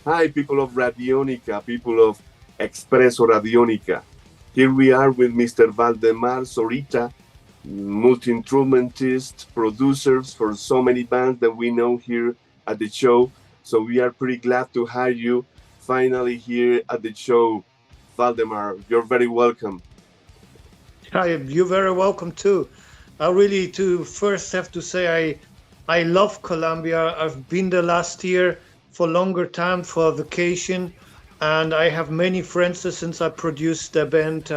Hi, people of Radionica, people of Expresso Radionica. Here we are with Mr. Waldemar Sorychta, multi-instrumentist, producers for so many bands that we know here at the show. So we are pretty glad to have you finally here at the show, Waldemar. You're very welcome. Hi, you're very welcome too. I really to first have to say I love Colombia. I've been there last year for longer time for vacation, and I have many friends there since I produced the band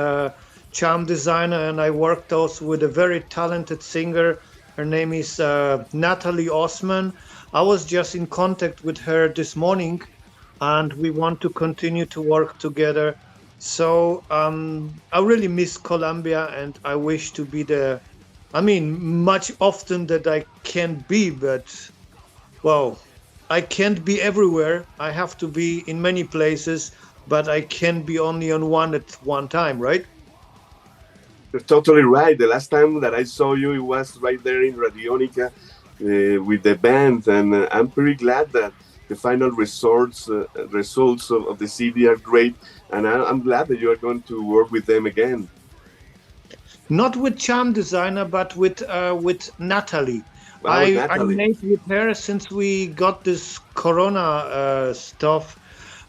Charm Designer, and I worked also with a very talented singer. Her name is Natalie Osman. I was just in contact with her this morning, and we want to continue to work together. So I really miss Colombia, and I wish to be there. I mean, much often that I can be, but well, I can't be everywhere. I have to be in many places, but I can be only on one at one time, right? You're totally right. The last time that I saw you, it was right there in Radionica with the band, and I'm pretty glad that the final results of the CD are great, and I'm glad that you are going to work with them again. Not with Charm Designer, but with Natalie. Wow, I Natalie. made with her since we got this Corona stuff,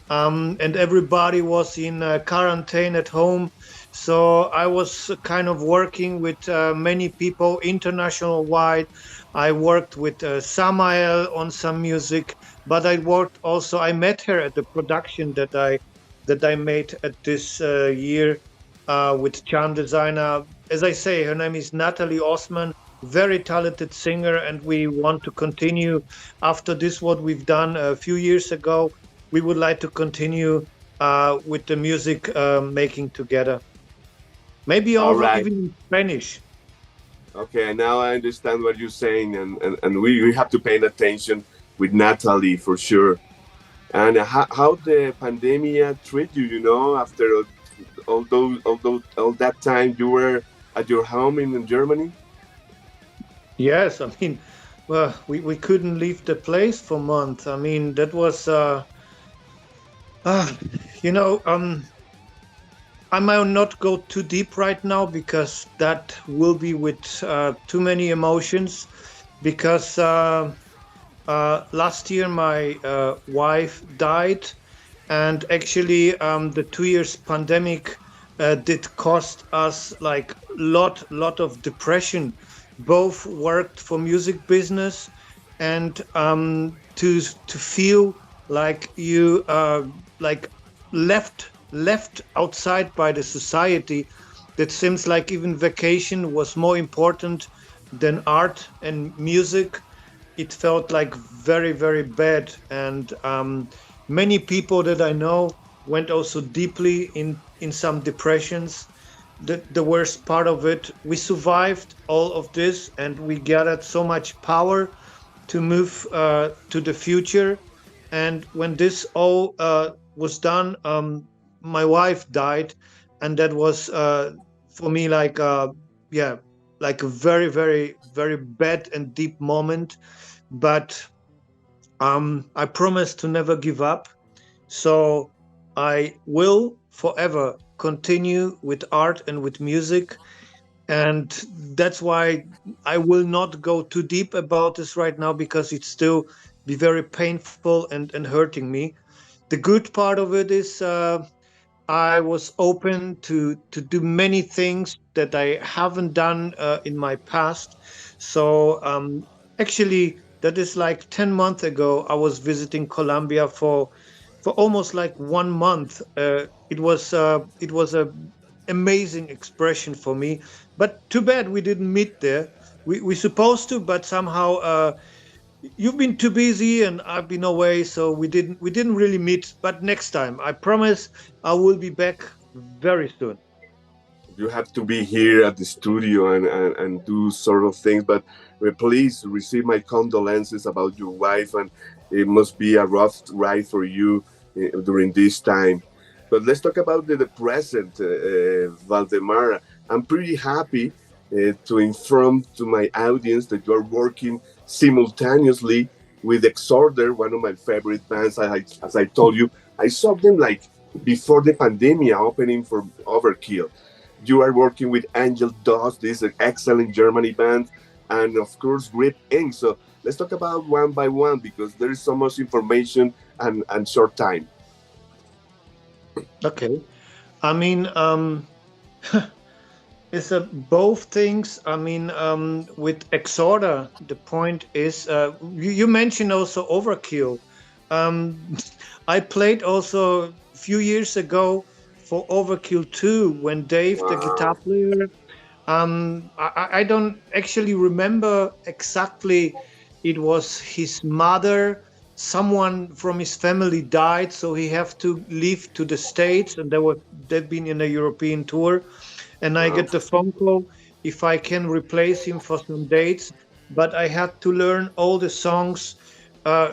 and everybody was in quarantine at home. So I was kind of working with many people international wide. I worked with Samael on some music, but I worked also. I met her at the production that I made at this year with Charm Designer. As I say, her name is Natalie Osman, very talented singer, and we want to continue after this. What we've done a few years ago, we would like to continue with the music making together. Maybe All over right. even in Spanish. Okay, now I understand what you're saying, and we have to pay attention with Natalie for sure. And how the pandemic treat you, after all that time you were at your home in Germany? Yes, I mean, well, we couldn't leave the place for months. I mean, that was, uh, you know, I might not go too deep right now because that will be with too many emotions. Because last year my wife died, and actually the 2 years pandemic did cost us like lot of depression. Both worked for music business, and to feel like you like left outside by the society. That seems like even vacation was more important than art and music. It felt like very bad, and many people that I know went also deeply in some depressions. The worst part of it, we survived all of this, and we gathered so much power to move to the future. And when this all was done, my wife died, and that was for me like yeah, like a very bad and deep moment. But I promise to never give up. So I will forever continue with art and with music. And that's why I will not go too deep about this right now, because it's still be very painful and hurting me. The good part of it is I was open to do many things that I haven't done in my past. So actually, that is like 10 months ago. I was visiting Colombia for almost like 1 month. It was a amazing expression for me. But too bad we didn't meet there. We supposed to, but somehow you've been too busy and I've been away, so we didn't really meet. But next time, I promise I will be back very soon. You have to be here at the studio and do sort of things, but please receive my condolences about your wife, and it must be a rough ride for you during this time. But let's talk about the present, Valdemar. I'm pretty happy to inform to my audience that you are working simultaneously with Exhorder, one of my favorite bands. As I told you, I saw them like before the pandemic, opening for Overkill. You are working with Angel Dust, this excellent Germany band, and of course Grip Inc. So let's talk about one by one because there is so much information and short time. Okay. I mean, it's both things. I mean, with Exhorder, the point is, you mentioned also Overkill. Um, I played also a few years ago for Overkill 2 when Dave, the guitar Wow. player, I don't actually remember exactly. It was his mother. Someone from his family died, so he have to leave to the States, and they've been in a European tour. And I Wow. get the phone call if I can replace him for some dates, but I had to learn all the songs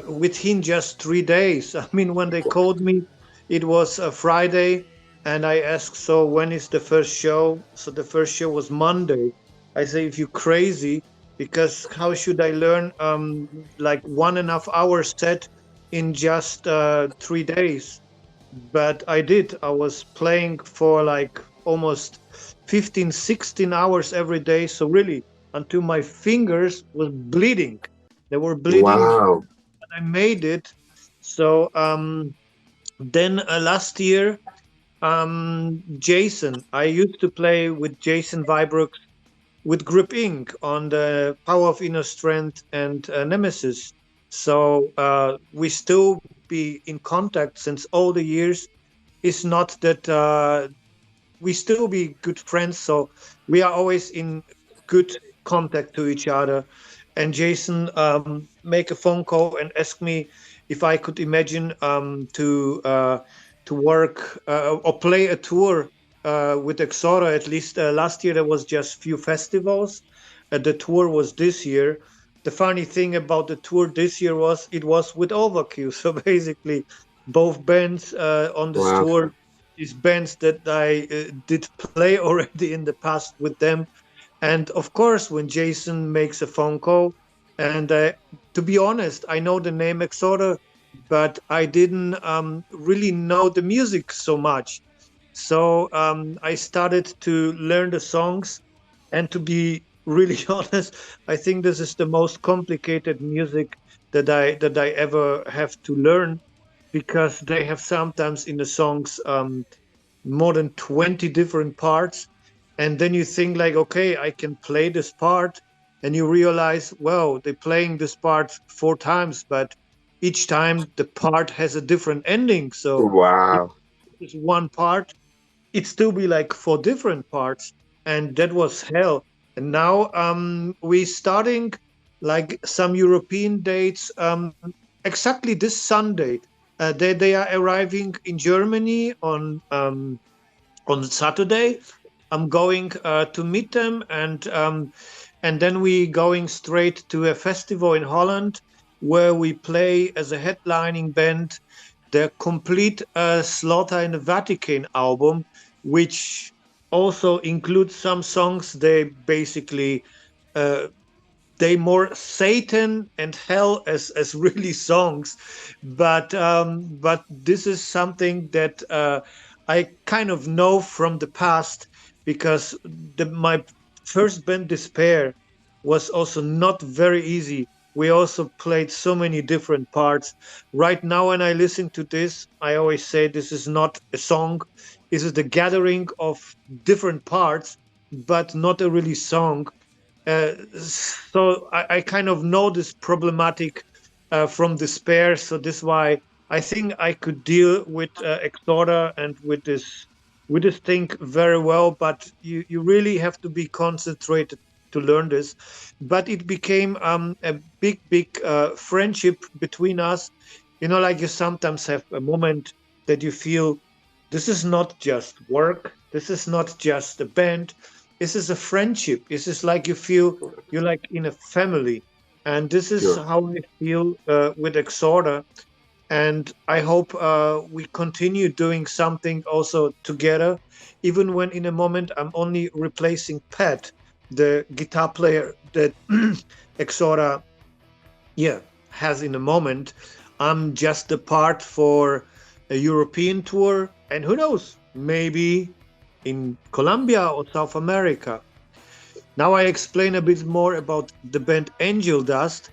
within just 3 days. I mean, when they called me, it was a Friday, and I asked, so when is the first show? So the first show was Monday. I say, if you crazy, because how should I learn like 1.5 hour set in just 3 days? But I did. I was playing for like almost 15, 16 hours every day. So really, until my fingers was bleeding. They were bleeding, Wow. but I made it. So then last year, Jason, I used to play with Jason Vibrook with Grip Inc. on the Power of Inner Strength and Nemesis. So we still be in contact since all the years. It's not that we still be good friends, so we are always in good contact to each other. And Jason make a phone call and ask me if I could imagine to work or play a tour with Exhorder. At least last year there was just few festivals. The tour was this year. The funny thing about the tour this year was it was with Overkill. So basically, both bands on this Wow. tour is bands that I did play already in the past with them. And of course, when Jason makes a phone call, and to be honest, I know the name Exhorder, but I didn't really know the music so much. So I started to learn the songs, and to be really honest, I think this is the most complicated music that I ever have to learn because they have sometimes in the songs more than 20 different parts, and then you think like, okay, I can play this part, and you realize, well, they're playing this part 4 times, but each time the part has a different ending. So if Wow. it's one part, it still be like 4 different parts, and that was hell. And now we starting like some European dates exactly this Sunday. They are arriving in Germany on Saturday. I'm going to meet them, and then we going straight to a festival in Holland where we play as a headlining band the complete Slaughter in the Vatican album, which also includes some songs. They basically uh, they more Satan and hell as really songs, but this is something that I kind of know from the past because my first band Despair was also not very easy. We also played so many different parts. Right now, when I listen to this, I always say this is not a song. This is the gathering of different parts, but not a really song. So I kind of know this problematic from Despair. So this is why I think I could deal with Exhorder and with this thing very well. But you really have to be concentrated to learn this. But it became a big friendship between us. You know, like you sometimes have a moment that you feel this is not just work. This is not just a band. This is a friendship. This is like you feel you're like in a family. And this is Sure. how I feel with Exhorder. And I hope we continue doing something also together, even when in a moment I'm only replacing Pat, the guitar player that Exhorder, yeah. has in a moment. I'm just a part for a European tour, and who knows, maybe in Colombia or South America. Now I explain a bit more about the band Angel Dust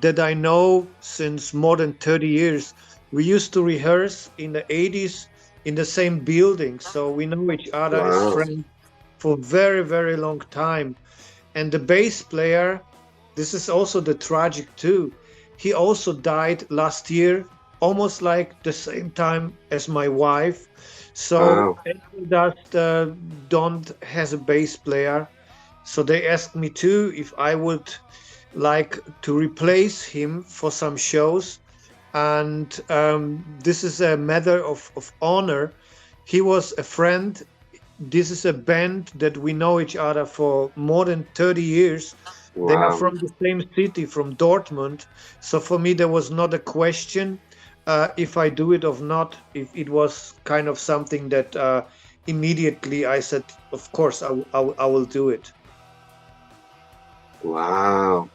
that I know since more than 30 years. We used to rehearse in the 80s in the same building, so we know each other as Wow. friends for very, very long time. And the bass player, this is also the tragic too. He also died last year, almost like the same time as my wife. So Wow. Angel Dust don't has a bass player, so they asked me too if I would like to replace him for some shows. And this is a matter of honor. He was a friend. This is a band that we know each other for more than 30 years. They are Wow. from the same city, from Dortmund. So for me, there was not a question if I do it or not. If it was kind of something that immediately I said, of course, I will do it. Wow.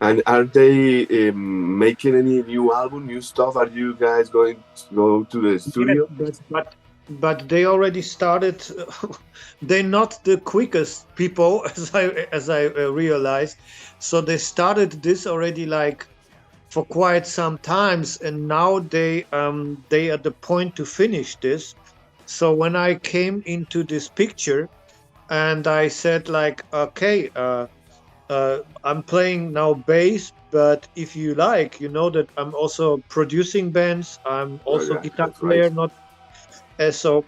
And are they making any new album, new stuff? Are you guys going to go to the Yes, studio? but they already started. They're not the quickest people, as I realized. So they started this already like for quite some times, and now they are at the point to finish this. So when I came into this picture and I said like, okay, I'm playing now bass, but if you like, you know that I'm also producing bands. I'm Oh, also yeah, guitar that's right. player, not so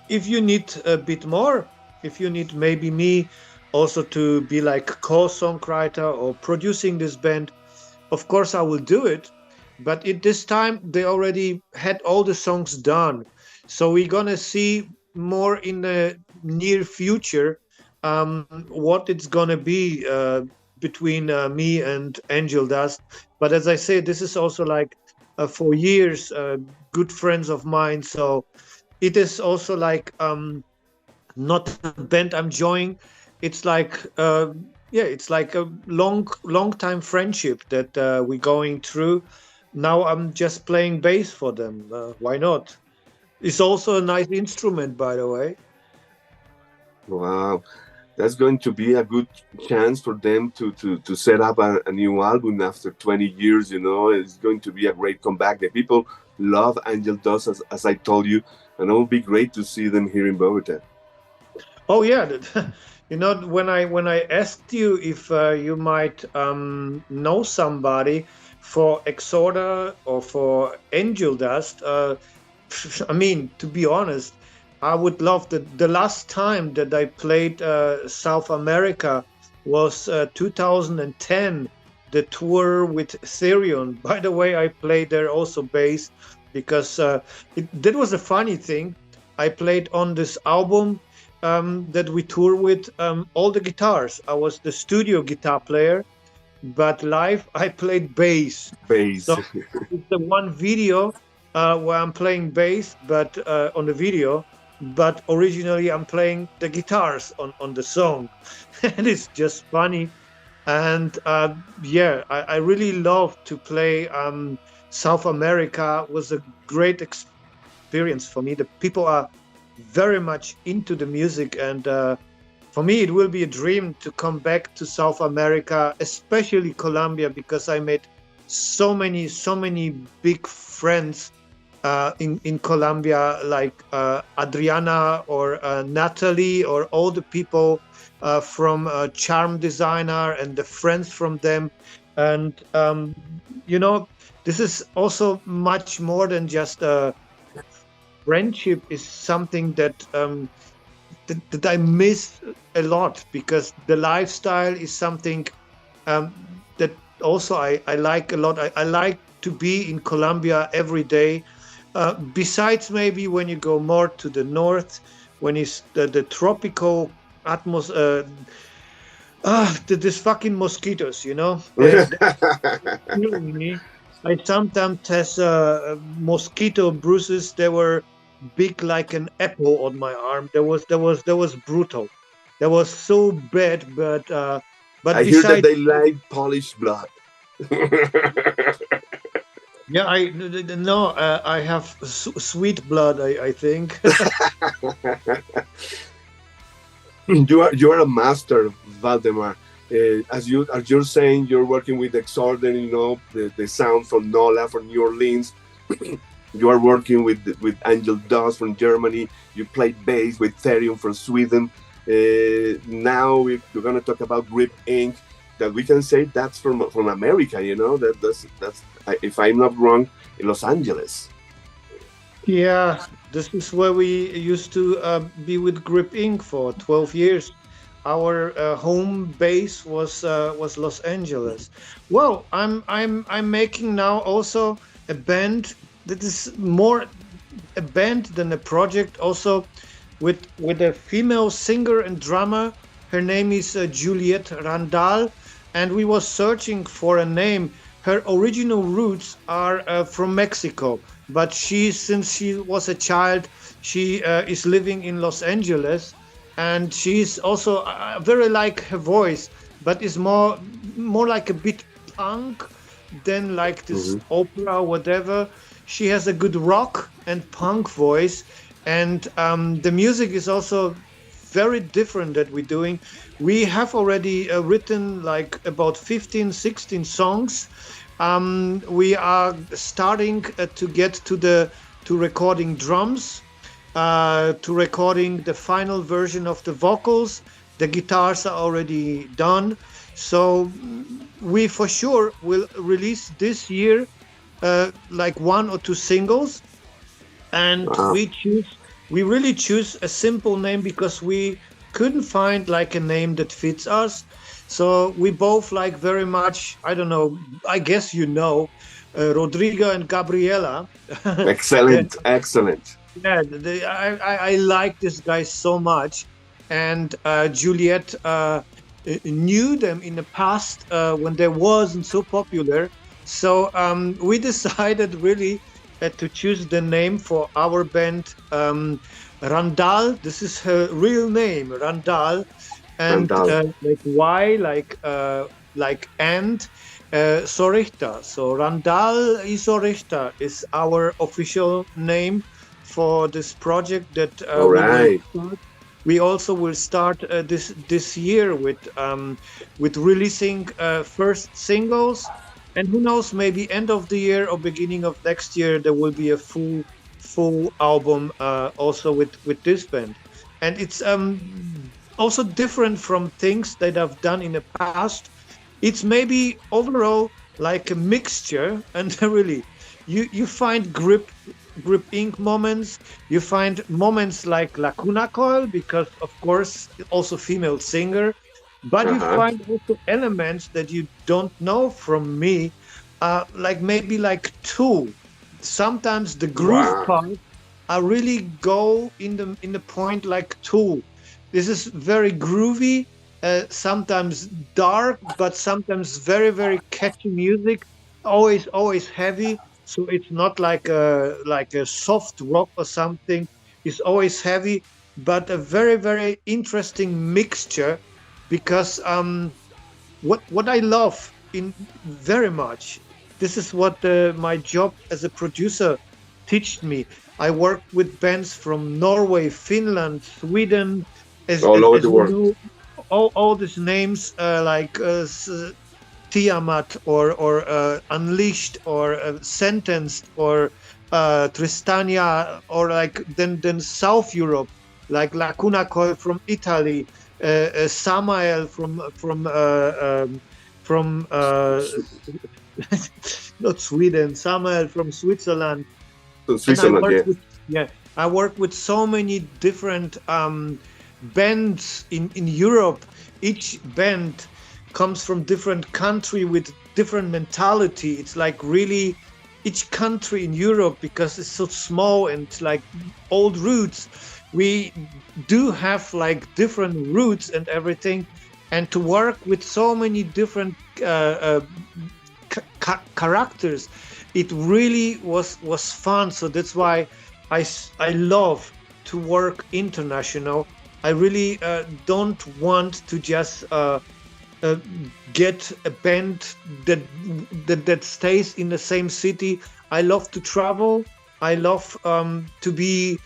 if you need a bit more, if you need maybe me also to be like co-songwriter or producing this band, of course I will do it. But at this time they already had all the songs done, so we're gonna see more in the near future what it's gonna be between me and Angel Dust. But as I say, this is also like for years good friends of mine, so it is also like not a band I'm joining. It's like yeah, it's like a long time friendship that we're going through. Now I'm just playing bass for them. Why not? It's also a nice instrument, by the way. Wow. That's going to be a good chance for them to set up a new album after 20 years. It's going to be a great comeback. The people love Angel Dust, as I told you, and it will be great to see them here in Bogota. Oh yeah, when I asked you if you might know somebody for Exhorder or for Angel Dust, I mean, to be honest, I would love the last time that I played South America was 2010, the tour with Therion. By the way, I played there also bass because that was a funny thing. I played on this album that we tour with all the guitars. I was the studio guitar player, but live I played bass. So Bass. it's the one video where I'm playing bass, but on the video, but originally I'm playing the guitars on the song, and it's just funny. And yeah, I really love to play South America. Was a great experience for me. The people are very much into the music, and for me it will be a dream to come back to South America, especially Colombia, because I made so many big friends in Colombia, like Adriana or Natalie, or all the people from Charm Designer and the friends from them. And you know, this is also much more than just friendship. Is something that I miss a lot, because the lifestyle is something that also I like a lot. I like to be in Colombia every day. Besides, maybe when you go more to the north, when it's the tropical atmosphere, this fucking mosquitoes, they killing me. I sometimes has mosquito bruises. They were big like an apple on my arm. That was brutal. That was so bad. But I hear that besides, they like Polish blood. Yeah, no, I have sweet blood, I think. You are a master, Valdemar. As you're saying, you're working with Exhorder, the sound from Nola from New Orleans. You are working with Angel Dust from Germany. You played bass with Therion from Sweden. Now we're gonna talk about Grip Inc. That we can say that's from America. That's if I'm not wrong, in Los Angeles. Yeah, this is where we used to be with Grip Inc. for 12 years. Our home base was Los Angeles. Well, I'm making now also a band that is more a band than a project. Also with a female singer and drummer. Her name is Juliette Randall, and we was searching for a name. Her original roots are from Mexico, but since she was a child, she is living in Los Angeles, and she's also very like her voice, but is more like a bit punk than like this Hmm. opera or whatever. She has a good rock and punk voice, and the music is also very different that we're doing. We have already written like about 15, 16 songs. We are starting to get to recording drums, to recording the final version of the vocals. The guitars are already done, so we for sure will release this year like one or two singles, and Wow. we really choose a simple name because we couldn't find like a name that fits us. So we both like very much, I don't know, I guess Rodrigo and Gabriela. Yeah, Excellent, excellent. yeah, I like this guy so much. And Juliet knew them in the past when they wasn't so popular. So we decided really to choose the name for our band, Randall. This is her real name, Randall, and Randall. like Y, like and Sorychta. So Randall y Sorychta is our official name for this project that All we will right. start. We also will start this year with releasing first singles, and who knows, maybe end of the year or beginning of next year there will be a full album also with this band. And it's also different from things that I've done in the past. It's maybe overall like a mixture, and really you find grip ink moments. You find moments like Lacuna Coil, because of course also female singer, but you Uh-huh. find also elements that you don't know from me, like maybe like two. Sometimes the groove Wow. part I really go in the point like two. This is very groovy, sometimes dark, but sometimes very very catchy music. Always heavy, so it's not like a soft rock or something. It's always heavy, but a very very interesting mixture, because what I love in very much. This is what my job as a producer taught me. I worked with bands from Norway, Finland, Sweden, All over as the you world. know, all these names like Tiamat or Unleashed or Sentenced or Tristania, or like then South Europe like Lacuna Coil from Italy, Samael from not Sweden, Samael from Switzerland. To And I Switzerland, work yeah. with, yeah, I work with so many different bands in Europe. Each band comes from different country with different mentality. It's like really each country in Europe, because it's so small and like old roots, we do have like different roots and everything. And to work with so many different characters, it really was fun. So that's why I love to work international. I really don't want to just uh, get a band that stays in the same city. I love to travel. I love to be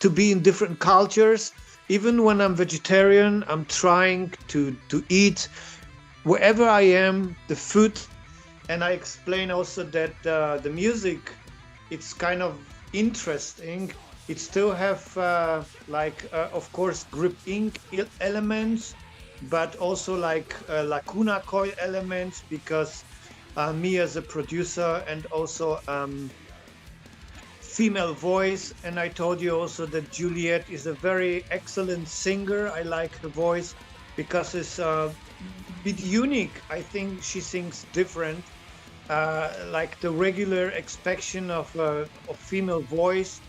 in different cultures. Even when I'm vegetarian, I'm trying to eat wherever I am the food. And I explain also that the music, it's kind of interesting. It still have of course grip ink elements, but also like lacuna coil elements, because me as a producer and also female voice. And I told you also that Juliet is a very excellent singer. I like her voice because it's a bit unique. I think she sings different, like the regular expectation of female voice.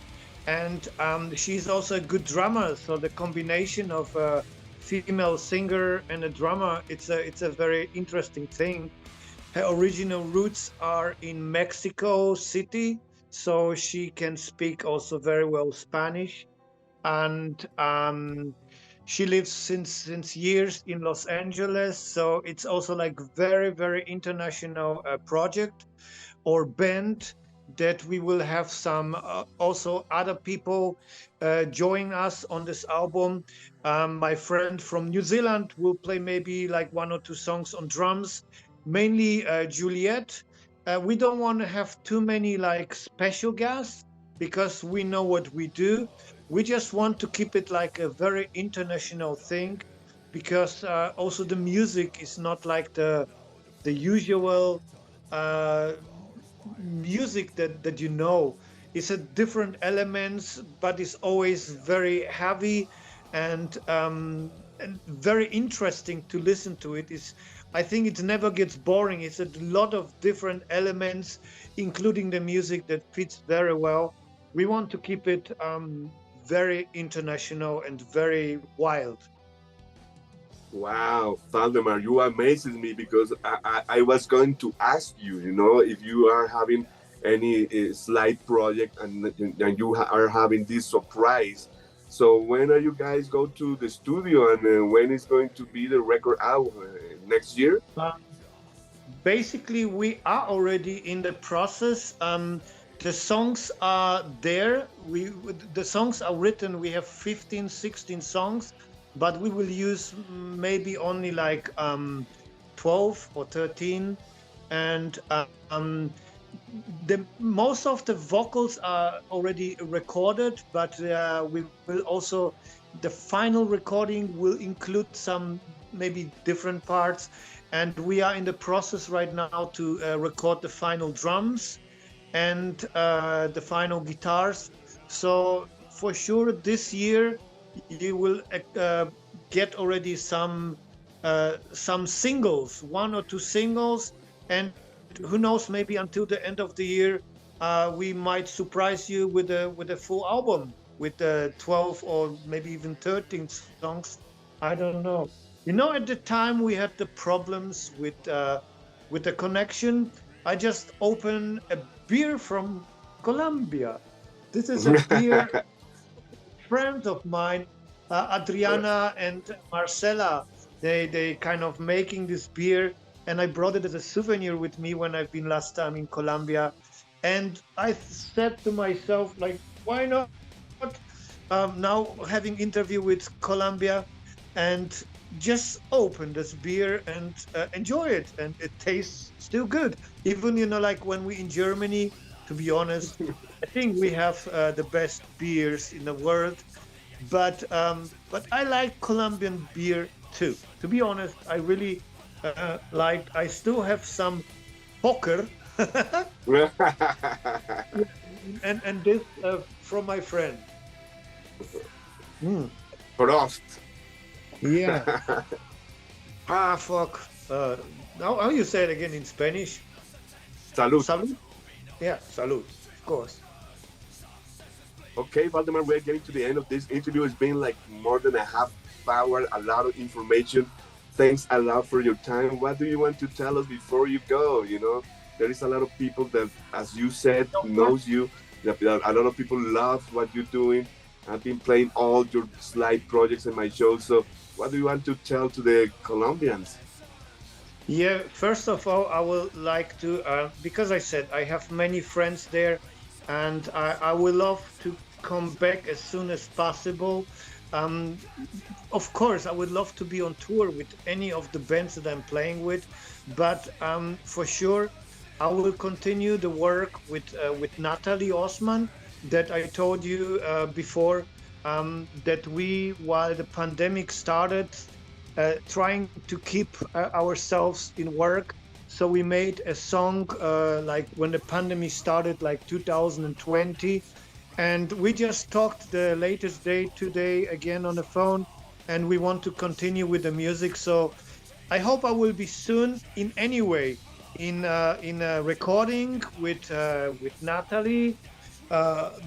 And she's also a good drummer. So the combination of a female singer and a drummer, it's a very interesting thing. Her original roots are in Mexico City, so she can speak also very well Spanish. And she lives since years in Los Angeles, so it's also like very international project or band, that we will have some also other people join us on this album. My friend from New Zealand will play maybe like one or two songs on drums, mainly Juliet. We don't want to have too many like special guests because we know what we do. We just want to keep it like a very international thing, because also the music is not like the usual uh, music that you know. It's a different elements, but it's always very heavy and very interesting to listen to it. Is I think it never gets boring. It's a lot of different elements, including the music that fits very well. We want to keep it very international and very wild. Wow, Valdemar, you amazes me because I was going to ask you, if you are having any slight project and you are having this surprise. So when are you guys go to the studio and when is going to be the record out next year? Basically, we are already in the process. The songs are there. The songs are written. We have 15, 16 songs, but we will use maybe only like 12 or 13. And the most of the vocals are already recorded, but we will also, the final recording will include some maybe different parts. And we are in the process right now to record the final drums and the final guitars. So for sure this year you will get already some singles, one or two singles. And who knows, maybe until the end of the year we might surprise you with a full album with 12 or maybe even 13 songs. I don't know. At the time we had the problems with the connection. I just opened a beer from Colombia. This is a beer friend of mine, Adriana and Marcela. They kind of making this beer, and I brought it as a souvenir with me when I've been last time in Colombia. And I said to myself, like, why not? Now having interview with Colombia, and just open this beer and enjoy it, and it tastes still good. Even like when we in Germany, to be honest, I think we have the best beers in the world. But I like Colombian beer too. To be honest, I really like. I still have some poker, and this from my friend. Mm, Prost. yeah. Fuck. How you say it again in Spanish? Salud. Salud. Yeah, salud. Of course. Okay, Valdemar, we're getting to the end of this interview. It's been like more than a half hour, a lot of information. Thanks a lot for your time. What do you want to tell us before you go? There is a lot of people that, as you said, knows you. That a lot of people love what you're doing. I've been playing all your slide projects in my show. So what do you want to tell to the Colombians? Yeah, first of all, I would like to, because I said I have many friends there, and I would love to come back as soon as possible. Um, of course, I would love to be on tour with any of the bands that I'm playing with, but for sure, I will continue the work with Natalie Osman that I told you before. That we, while the pandemic started, trying to keep ourselves in work. So we made a song like when the pandemic started, like 2020, and we just talked the latest day today again on the phone, and we want to continue with the music. So I hope I will be soon in any way in a recording with Natalie,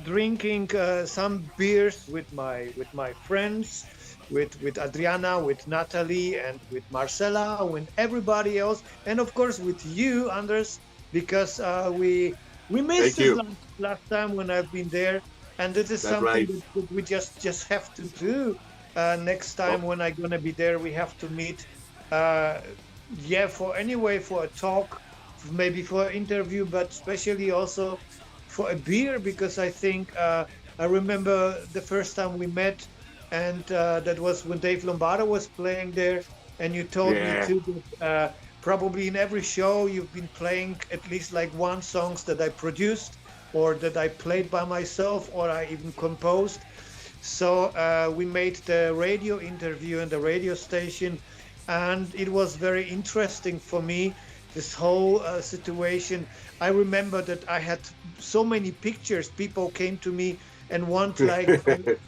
drinking some beers with my friends, with Adriana, with Natalie, and with Marcela, with everybody else, and of course with you, Anders, because we missed Thank it you. last time when I've been there, and this is That's something right. that we just have to do. Next Oh, time when I'm gonna be there, we have to meet. Uh, yeah, for anyway, for a talk, maybe for an interview, but especially also for a beer, because I think I remember the first time we met, and that was when Dave Lombardo was playing there, and you told me yeah. too that probably in every show you've been playing at least like one songs that I produced or that I played by myself or I even composed. So we made the radio interview in the radio station, and it was very interesting for me. This whole situation. I remember that I had so many pictures. People came to me and want like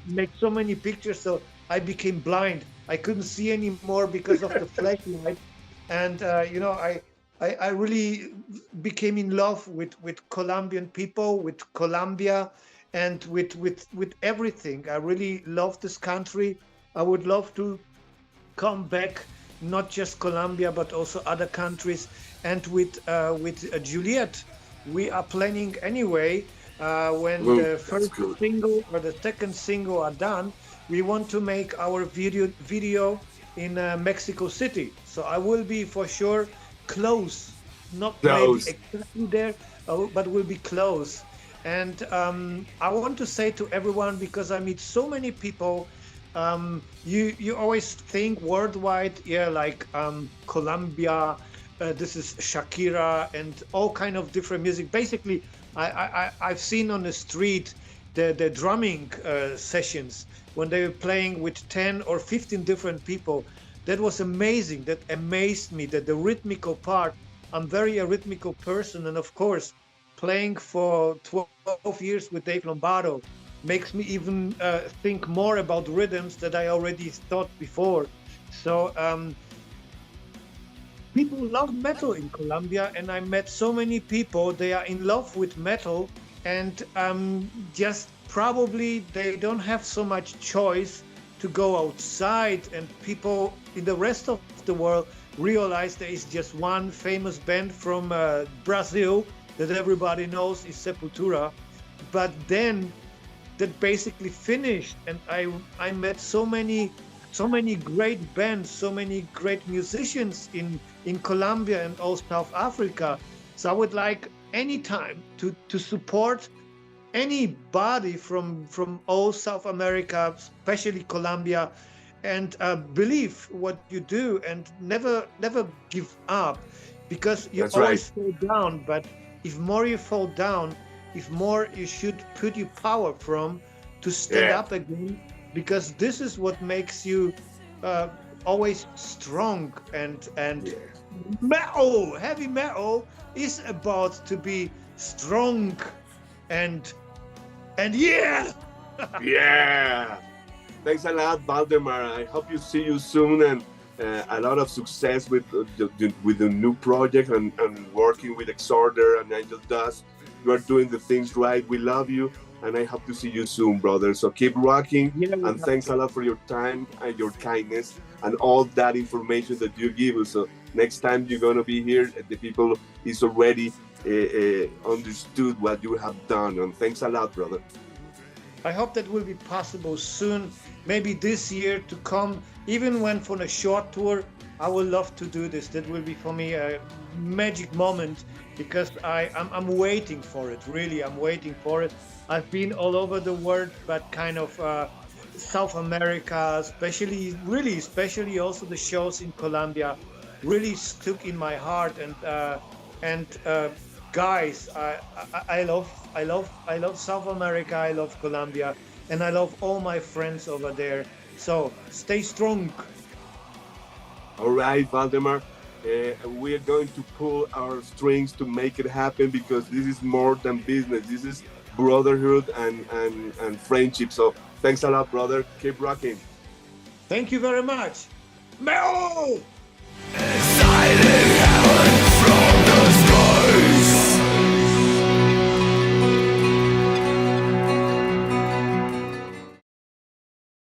make so many pictures, so I became blind. I couldn't see anymore because of the flashlight, and I really became in love with Colombian people, with Colombia, and with everything. I really love this country. I would love to come back, not just Colombia but also other countries. And with Juliet, we are planning anyway. When Well, the that's first good. single or the second single are done, we want to make our video in Mexico City. So I will be for sure close, not maybe Close. exactly there, but will be close. And I want to say to everyone, because I meet so many people, you always think worldwide, yeah, like Colombia, this is Shakira and all kind of different music. Basically, I've seen on the street the drumming sessions when they were playing with 10 or 15 different people. That was amazing. That amazed me. That the rhythmical part. I'm very a rhythmical person, and of course, playing for 12 years with Dave Lombardo makes me even think more about rhythms that I already thought before. So people love metal in Colombia, and I met so many people. They are in love with metal, and just probably they don't have so much choice to go outside. And people in the rest of the world realize there is just one famous band from Brazil that everybody knows is Sepultura. But then that basically finished, and I met so many great bands, so many great musicians in Colombia and all South Africa. So I would like anytime to support anybody from all South America, especially Colombia, and believe what you do and never give up, because you That's right. always fall down. But if more you fall down, if more you should put your power from to stand Yeah. up again, because this is what makes you uh, always strong. And Yeah. metal, heavy metal is about to be strong and yeah. Yeah. Thanks a lot, Valdemar. I hope you see you soon and a lot of success with the new project and working with Exhorder and Angel Dust. You are doing the things right. We love you, and I hope to see you soon, brother. So keep rocking, Yeah, we and have thanks a to. lot for your time and your kindness and all that information that you give us. So next time you're gonna be here, the people is already understood what you have done. And thanks a lot, brother. I hope that will be possible soon, maybe this year to come, even when for a short tour. I would love to do this. That will be for me a magic moment because I'm waiting for it. Really, I'm waiting for it. I've been all over the world, but kind of South America, especially, really, especially also the shows in Colombia, really stuck in my heart. And guys, I love South America. I love Colombia, and I love all my friends over there. So stay strong. All right, Valdemar. We are going to pull our strings to make it happen because this is more than business. This is brotherhood and friendship. So thanks a lot, brother. Keep rocking. Thank you very much. Meo! Excited.